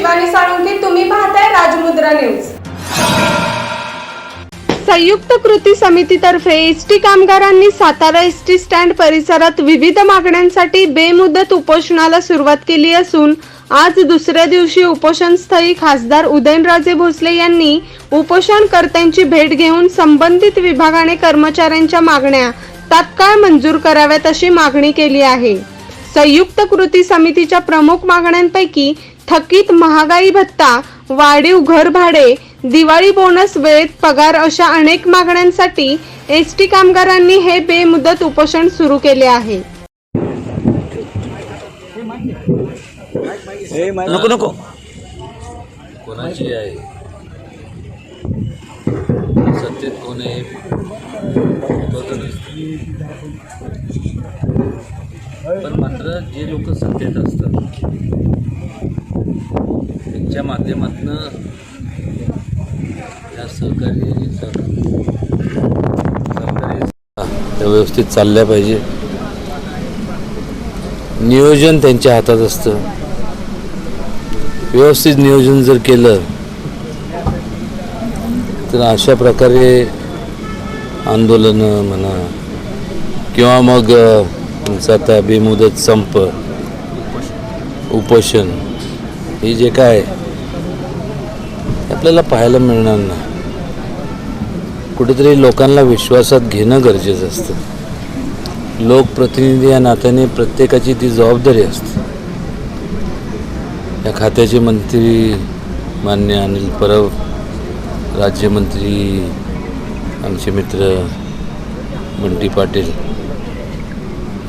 शिवानी साळुंखे, तुम्ही पाहताय राजमुद्रा न्यूज। संयुक्त कृती समितीतर्फे एसटी कामगारांनी सातारा एसटी स्टँड परिसरात विविध मागण्यांसाठी बेमुदत उपोषणाला सुरुवात केली असून आज दुसऱ्या दिवशी उपोषणस्थळी खासदार उदयनराजे भोसले यांनी उपोषणकर्त्यांची भेट घेऊन संबंधित विभागाने कर्मचाऱ्यांच्या मागण्या तात्काळ मंजूर कराव्यात अशी मागणी केली आहे। संयुक्त कृती समितीच्या प्रमुख मागण्यांपैकी थकीत महागाई भत्ता, वाढीव घर भाडे, दिवाळी बोनस, वेळेत पगार अशा अनेक मागण्यांसाठी एसटी कामगारांनी हे बेमुदत उपोषण सुरू केले आहे। नको नको कोणाची आहे सत्तेत कोण आहे पण मात्र जे लोक सत्तेत असतात त्यांच्या माध्यमातून या सहकारी व्यवस्थित चालल्या पाहिजे। नियोजन त्यांच्या हातात असतं। व्यवस्थित नियोजन जर केलं तर अशा प्रकारे आंदोलनं म्हणा किंवा मग आता बेमुदत संप, उपोषण हे जे काय आपल्याला पाहायला मिळणार नाही। कुठेतरी लोकांना विश्वासात घेणं गरजेचं असतं। लोकप्रतिनिधी या नात्याने प्रत्येकाची ती जबाबदारी असते। या खात्याचे मंत्री मान्य अनिल परब, राज्यमंत्री आमचे मित्र बंटी पाटील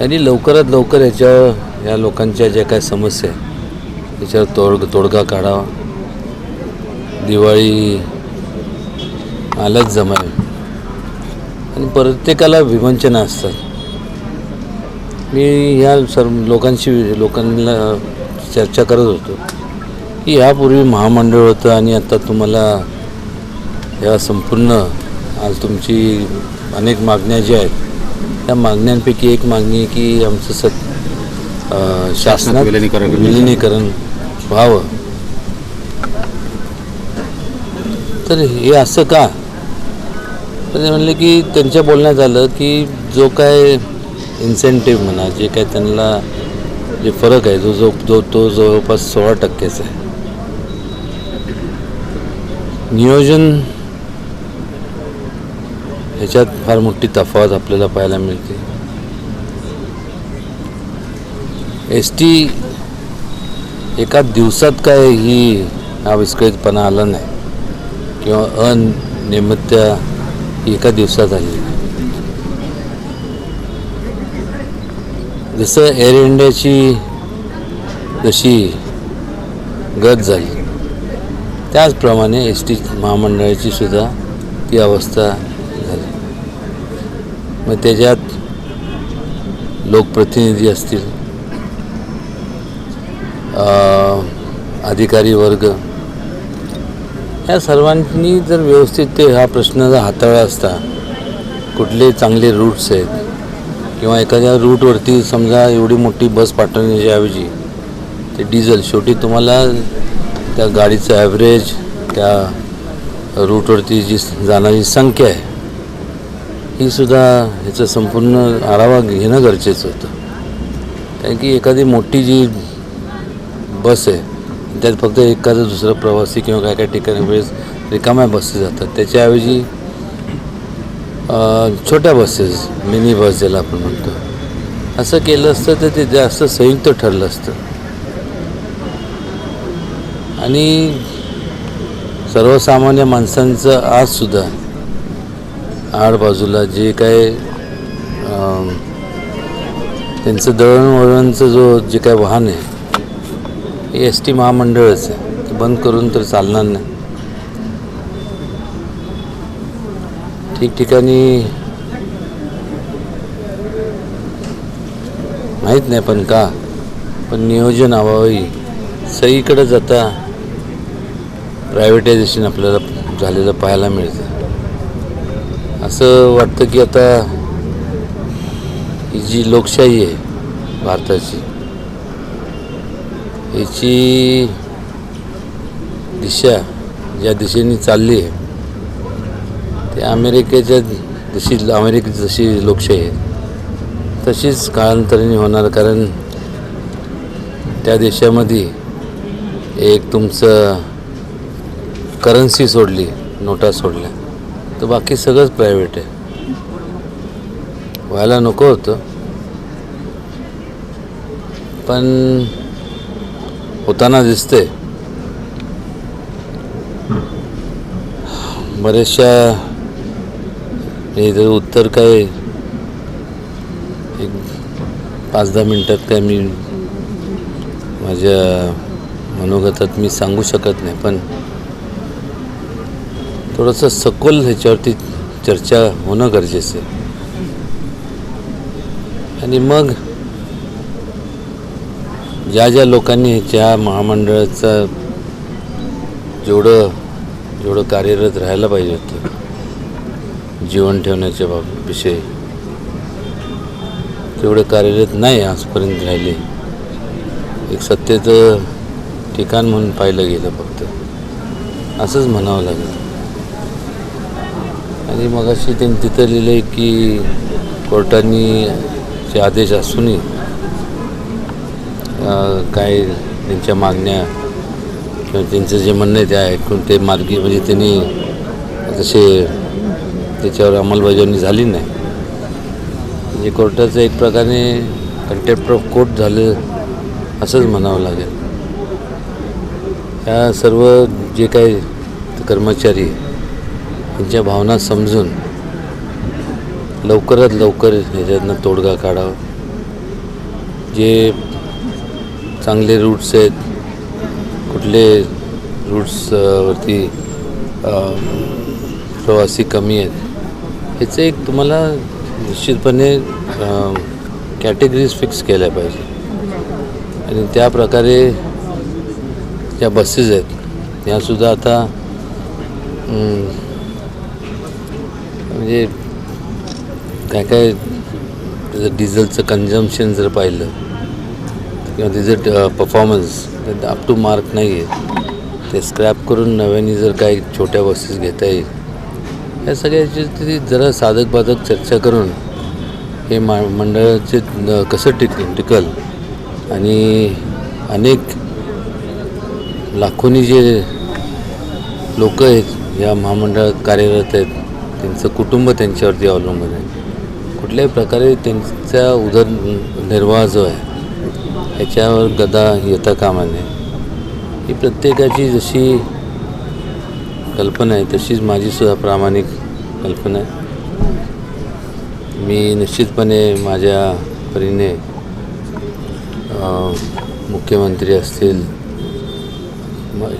यांनी लवकरात लवकर या लोकांच्या ज्या काय समस्या आहेत त्याच्यावर तोडगा काढावा। दिवाळी आलंच जमावे आणि प्रत्येकाला विवंचना असतात। मी ह्या सर्व लोकांना चर्चा करत होतो की यापूर्वी महामंडळ होतं आणि आता तुम्हाला या संपूर्ण आज तुमची अनेक मागण्या ज्या आहेत त्या मागण्यांपैकी एक मागणी आहे की आमचं शासनात विलिनीकरण व्हावं। तर हे असं का? तर ते म्हणले की त्यांच्या बोलण्यात आलं की जो काय इन्सेंटिव्ह म्हणा, जे काय त्यांना जे फरक आहे तो जवळपास 16% आहे। नियोजन ह्याच्यात फार मोठी तफावत आपल्याला पाहायला मिळते। एस टी एका दिवसात काय ही अविस्कळीतपणा आला नाही किंवा अनियमितता एका दिवसात आली। जसं एअर इंडियाची जशी गत झाली त्याचप्रमाणे एस टी महामंडळाची सुद्धा ती अवस्था झाली। मग त्याच्यात लोकप्रतिनिधी असतील, अधिकारी वर्ग या सर्वांनी जर व्यवस्थित ते हा प्रश्न जर हाताळला असता, कुठले चांगले रूट्स आहेत किंवा एखाद्या रूटवरती समजा एवढी मोठी बस पाठवण्याच्या ऐवजी ते डिझेल, शेवटी तुम्हाला त्या गाडीचं ॲव्हरेज, त्या रूटवरती जी जाणारी संख्या आहे ही सुद्धा ह्याचं संपूर्ण आढावा घेणं गरजेचं होतं। कारण की एखादी मोठी जी बस आहे त्यात फक्त एखादा दुसरा प्रवासी किंवा काय काय ठिकाणी वेळेस रिकाम्या बसेस जातात, त्याच्याऐवजी छोट्या बसेस, मिनी बस ज्याला आपण म्हणतो, असं केलं असतं तर ते जास्त संयुक्त ठरलं असतं आणि सर्वसामान्य माणसांचं आजसुद्धा आडबाजूला जे काय त्यांचं दळणवळणचं जे काय वाहन आहे हे एस टी महामंडळच आहे। ते बंद करून तर चालणार नाही। ठिकठिकाणी माहीत नाही पण नियोजन अभावी सगळीकडे जाता प्रायव्हेटायझेशन आपल्याला झालेलं पाहायला मिळतं। असं वाटतं की आता ही जी लोकशाही आहे भारताची, याची दिशा ज्या दिशेने चालली आहे ते अमेरिकेत जशी लोकशाही आहे तशीच काळांतराने होणार. कारण त्या देशामध्ये एक तुमचं करन्सी सोडली, नोटा सोडल्या, तर बाकी सगळंच प्रायव्हेट आहे. व्हायला नको होतं, पण होताना दिसतंय. बऱ्याचशा इथं उत्तर काय एक 5-10 मिनटात काय मी माझ्या मनोगतात मी सांगू शकत नाही, पण थोडंसं सखोल ह्याच्यावरती चर्चा होणं गरजेचं आहे. आणि मग ज्या लोकांनी ह्याच्या महामंडळाचा जेवढं कार्यरत राहायला पाहिजे होतं जीवन ठेवण्याच्या विषयी, तेवढं कार्यरत नाही आजपर्यंत राहिले. एक सत्तेचं ठिकाण म्हणून पाहिलं गेलं फक्त, असंच म्हणावं लागेल. आणि मग अशी त्यांनी तिथं लिहिलं आहे की कोर्टाने चे आदेश असूनही काय त्यांच्या मागण्या किंवा त्यांचं जे म्हणणं आहे ते ऐकून ते मार्गी म्हणजे त्यांनी तसे त्याच्यावर अंमलबजावणी झाली नाही. म्हणजे कोर्टाचं एक प्रकारे कंटेम्प्ट ऑफ कोर्ट झालं असंच म्हणावं लागेल. ह्या सर्व जे काही कर्मचारी त्यांच्या भावना समजून लवकरात लवकर ह्याच्यातनं तोडगा काढावा. जे चांगले रूट्स आहेत, कुठले रूट्सवरती प्रवासी कमी आहेत, ह्याचं एक तुम्हाला निश्चितपणे कॅटेगरीज फिक्स केल्या पाहिजे. आणि त्या प्रकारे ज्या बसेस आहेत त्यासुद्धा आता म्हणजे काय त्याचं डिझेलचं कन्झम्पशन जर पाहिलं किंवा त्याचं परफॉर्मन्स अप टू मार्क नाही आहे, ते स्क्रॅप करून नव्याने जर काही छोट्या बसेस घेता येईल, या सगळ्याची तरी जरा साधक बाधक चर्चा करून हे मंडळाचे कसं टिकल. आणि अनेक लाखोनी जे लोक आहेत या महामंडळात कार्यरत आहेत, त्यांचं कुटुंब त्यांच्यावरती अवलंबून आहे. कुठल्याही प्रकारे त्यांचा उदरनिर्वाह जो आहे ह्याच्यावर गदा येता कामा नये. ही प्रत्येकाची जशी कल्पना आहे तशीच माझीसुद्धा प्रामाणिक कल्पना आहे. मी निश्चितपणे माझ्या परीने मुख्यमंत्री असतील,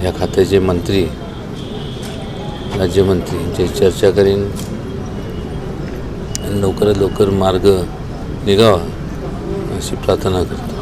ह्या खात्याचे मंत्री, राज्यमंत्री यांची चर्चा करीन आणि लवकरात लवकर मार्ग निघावा अशी प्रार्थना करतो.